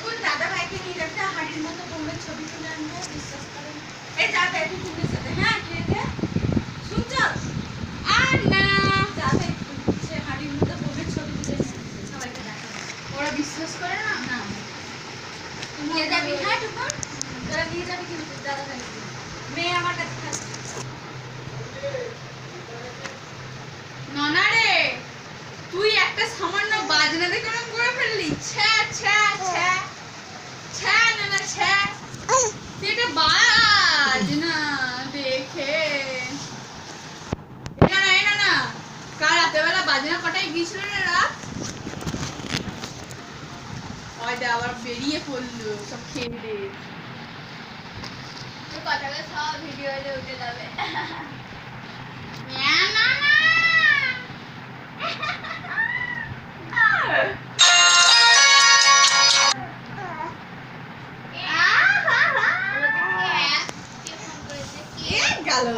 কোন দাদা ভাইকে নিয়ে একটা হাড়ির মতো বোমের ছবি তুলে আনবে, বিশ্বাস করেন। এই যাবে একটু তুলে সাথে, হ্যাঁ কে কে শুনছ? আর না যাবে সে হাড়ির মতো বোমের ছবি তুলে সবাইকে দেখাবে। ওরা বিশ্বাস করে না। না নিয়ে যাবি, হ্যাঁ টুকুন তোরা নিয়ে যাবি কিন্তু দাদা ভাই, মেয়ে আমার কাছে থাকবে। নানা রে, তুই একটা সামান্য বাজনা দেখে কেমন করে ফেললি? ছ্যা ছ্যা ছ্যা ছ্যা নানা ছ্যা, এটা বাজনা দেখে এটা না কাল রাতেবেলা বাজনা কটায় গিয়েছিল রে রাত? হয়তো আবার বেরিয়ে পড়লো সব খেয়ে দিয়ে। কথাটা সব ভিডিওতে উঠে যাবে। গেল